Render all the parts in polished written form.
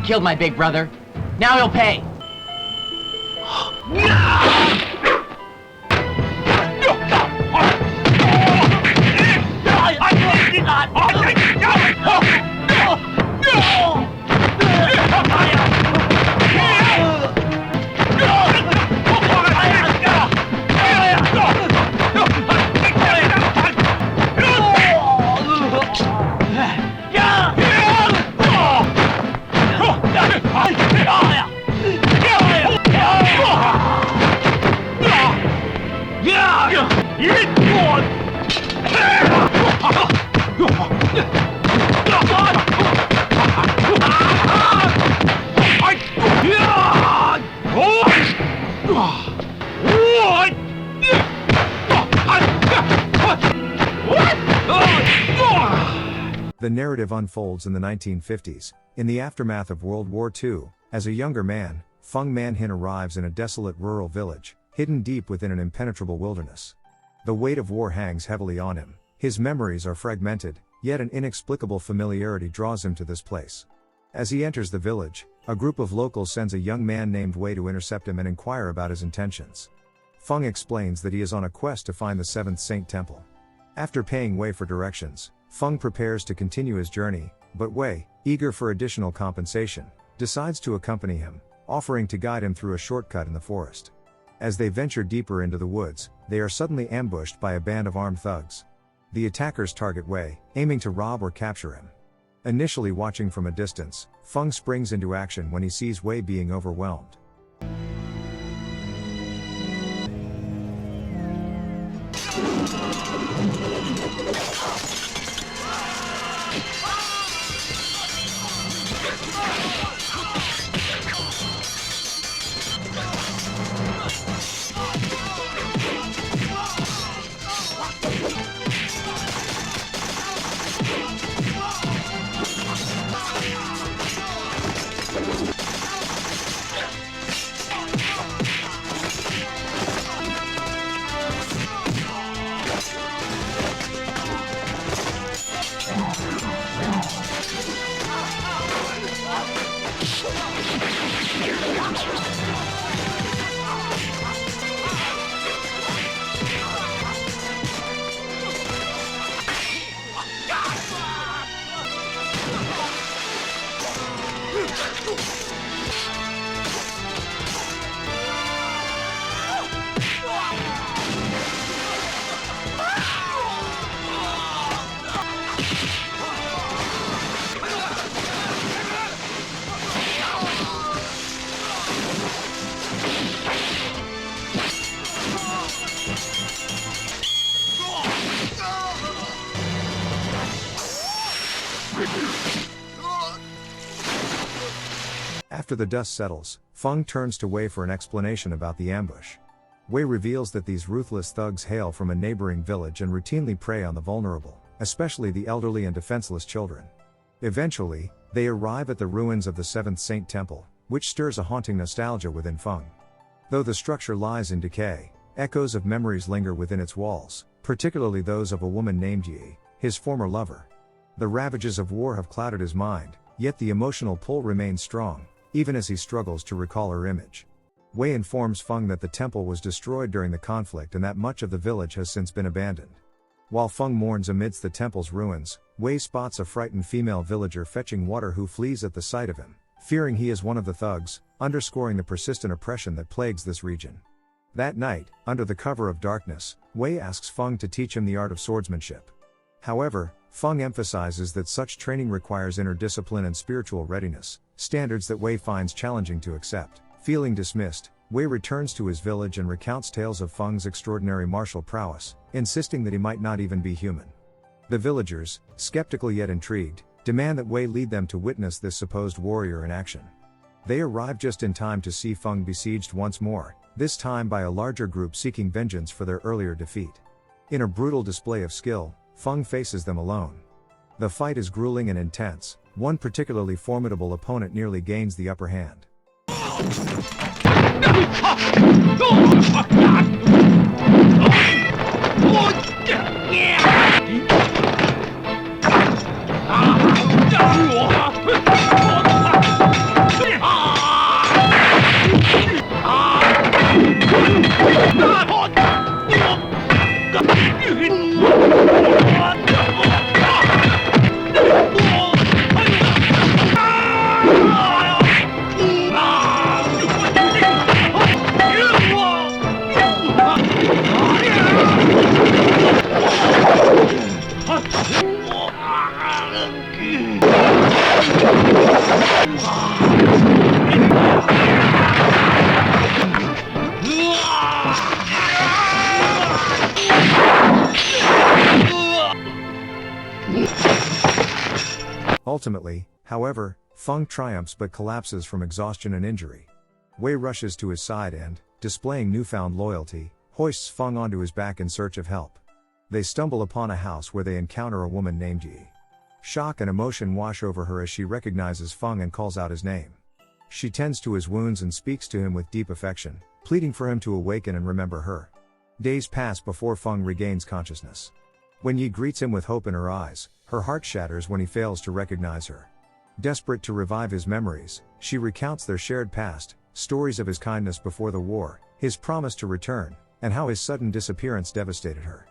killed my big brother. Now he'll pay. The narrative unfolds in the 1950s, in the aftermath of World War II. As a younger man, Feng Man-hin arrives in a desolate rural village, hidden deep within an impenetrable wilderness. The weight of war hangs heavily on him, his memories are fragmented, yet an inexplicable familiarity draws him to this place. As he enters the village, a group of locals sends a young man named Wei to intercept him and inquire about his intentions. Feng explains that he is on a quest to find the 7th Saint Temple. After paying Wei for directions, Feng prepares to continue his journey, but Wei, eager for additional compensation, decides to accompany him, offering to guide him through a shortcut in the forest. As they venture deeper into the woods, they are suddenly ambushed by a band of armed thugs. The attackers target Wei, aiming to rob or capture him. Initially watching from a distance, Feng springs into action when he sees Wei being overwhelmed. After the dust settles, Feng turns to Wei for an explanation about the ambush. Wei reveals that these ruthless thugs hail from a neighboring village and routinely prey on the vulnerable, especially the elderly and defenseless children. Eventually, they arrive at the ruins of the 7th Saint Temple, which stirs a haunting nostalgia within Feng. Though the structure lies in decay, echoes of memories linger within its walls, particularly those of a woman named Yi, his former lover. The ravages of war have clouded his mind, yet the emotional pull remains strong, even as he struggles to recall her image. Wei informs Feng that the temple was destroyed during the conflict and that much of the village has since been abandoned. While Feng mourns amidst the temple's ruins, Wei spots a frightened female villager fetching water who flees at the sight of him, fearing he is one of the thugs, underscoring the persistent oppression that plagues this region. That night, under the cover of darkness, Wei asks Feng to teach him the art of swordsmanship. However, Feng emphasizes that such training requires inner discipline and spiritual readiness, standards that Wei finds challenging to accept. Feeling dismissed, Wei returns to his village and recounts tales of Feng's extraordinary martial prowess, insisting that he might not even be human. The villagers, skeptical yet intrigued, demand that Wei lead them to witness this supposed warrior in action. They arrive just in time to see Feng besieged once more, this time by a larger group seeking vengeance for their earlier defeat. In a brutal display of skill, Feng faces them alone. The fight is grueling and intense, one particularly formidable opponent nearly gains the upper hand. Ultimately, however, Feng triumphs but collapses from exhaustion and injury. Wei rushes to his side and, displaying newfound loyalty, hoists Feng onto his back in search of help. They stumble upon a house where they encounter a woman named Yi. Shock and emotion wash over her as she recognizes Feng and calls out his name. She tends to his wounds and speaks to him with deep affection, pleading for him to awaken and remember her. Days pass before Feng regains consciousness. When Yi greets him with hope in her eyes, her heart shatters when he fails to recognize her. Desperate to revive his memories, she recounts their shared past, stories of his kindness before the war, his promise to return, and how his sudden disappearance devastated her.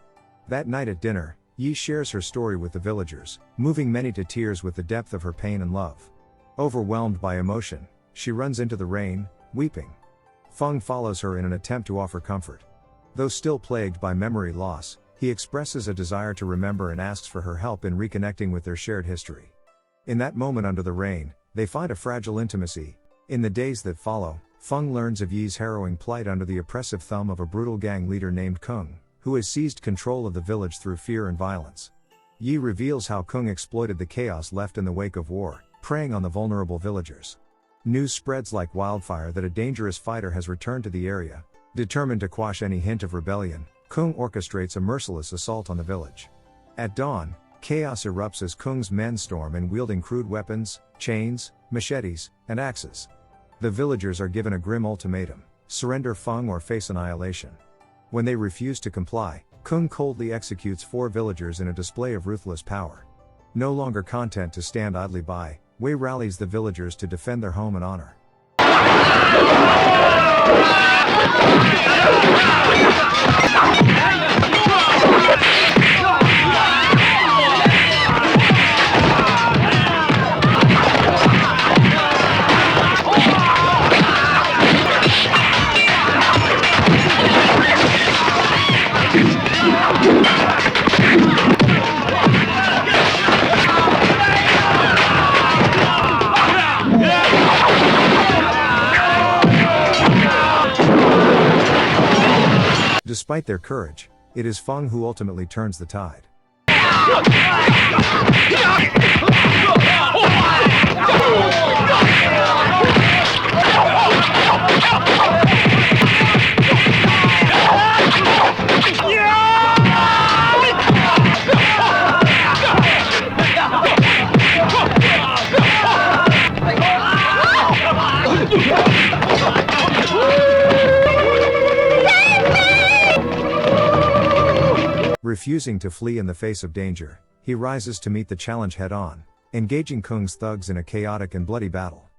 That night at dinner, Yi shares her story with the villagers, moving many to tears with the depth of her pain and love. Overwhelmed by emotion, she runs into the rain, weeping. Feng follows her in an attempt to offer comfort. Though still plagued by memory loss, he expresses a desire to remember and asks for her help in reconnecting with their shared history. In that moment under the rain, they find a fragile intimacy. In the days that follow, Feng learns of Yi's harrowing plight under the oppressive thumb of a brutal gang leader named Kung, who has seized control of the village through fear and violence. Yi reveals how Kung exploited the chaos left in the wake of war, preying on the vulnerable villagers. News spreads like wildfire that a dangerous fighter has returned to the area. Determined to quash any hint of rebellion, Kung orchestrates a merciless assault on the village. At dawn, chaos erupts as Kung's men storm in wielding crude weapons, chains, machetes, and axes. The villagers are given a grim ultimatum: surrender Feng or face annihilation. When they refuse to comply, Kung coldly executes 4 villagers in a display of ruthless power. No longer content to stand idly by, Wei rallies the villagers to defend their home and honor. Despite their courage, it is Feng who ultimately turns the tide. Refusing to flee in the face of danger, he rises to meet the challenge head-on, engaging Kung's thugs in a chaotic and bloody battle.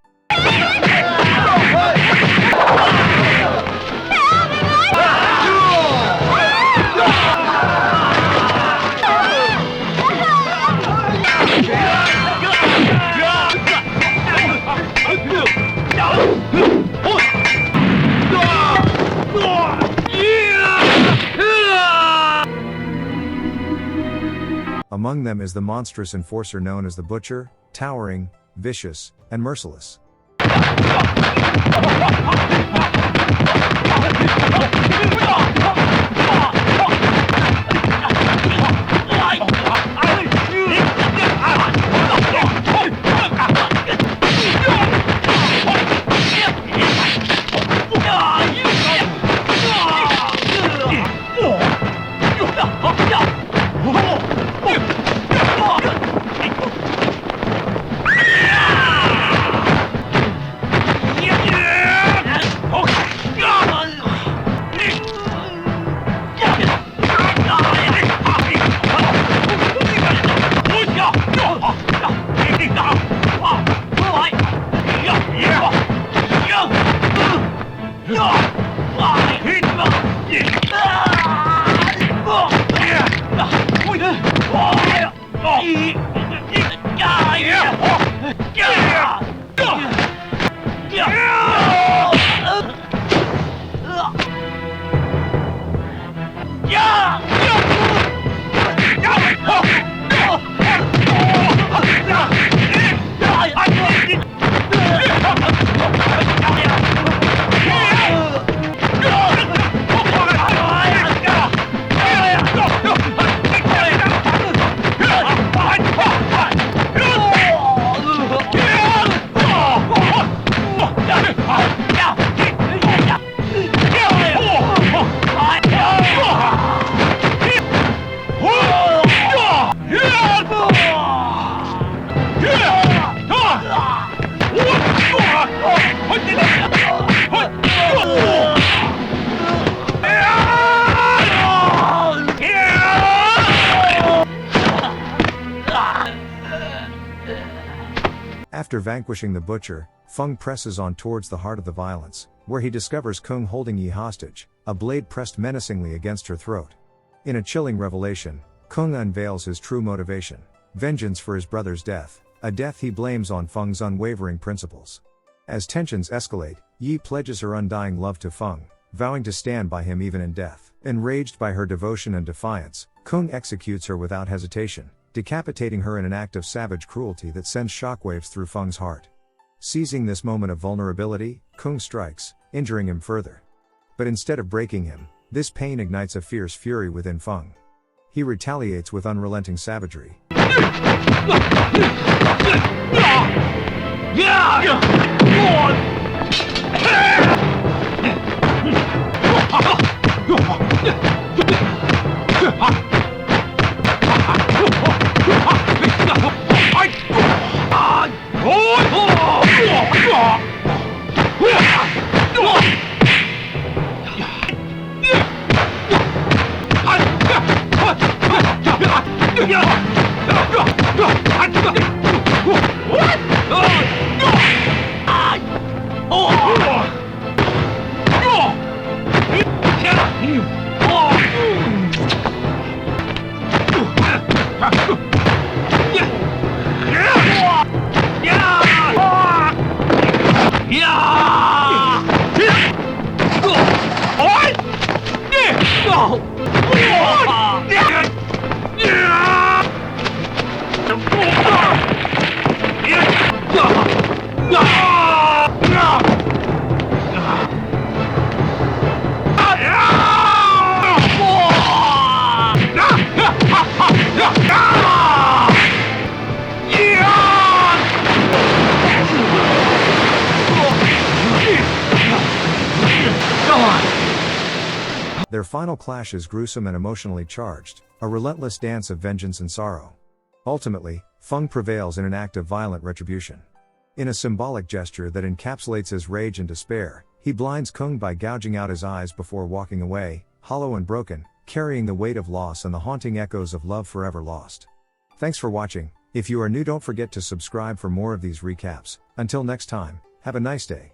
Among them is the monstrous enforcer known as the Butcher, towering, vicious, and merciless. After vanquishing the butcher, Feng presses on towards the heart of the violence, where he discovers Kung holding Yi hostage, a blade pressed menacingly against her throat. In a chilling revelation, Kung unveils his true motivation: vengeance for his brother's death, a death he blames on Feng's unwavering principles. As tensions escalate, Yi pledges her undying love to Feng, vowing to stand by him even in death. Enraged by her devotion and defiance, Kung executes her without hesitation, decapitating her in an act of savage cruelty that sends shockwaves through Feng's heart. Seizing this moment of vulnerability, Kung strikes, injuring him further. But instead of breaking him, this pain ignites a fierce fury within Feng. He retaliates with unrelenting savagery. Their final clash is gruesome and emotionally charged, a relentless dance of vengeance and sorrow. Ultimately, Feng prevails in an act of violent retribution. In a symbolic gesture that encapsulates his rage and despair, he blinds Kung by gouging out his eyes before walking away, hollow and broken, carrying the weight of loss and the haunting echoes of love forever lost. Thanks for watching. If you are new, don't forget to subscribe for more of these recaps. Until next time, have a nice day.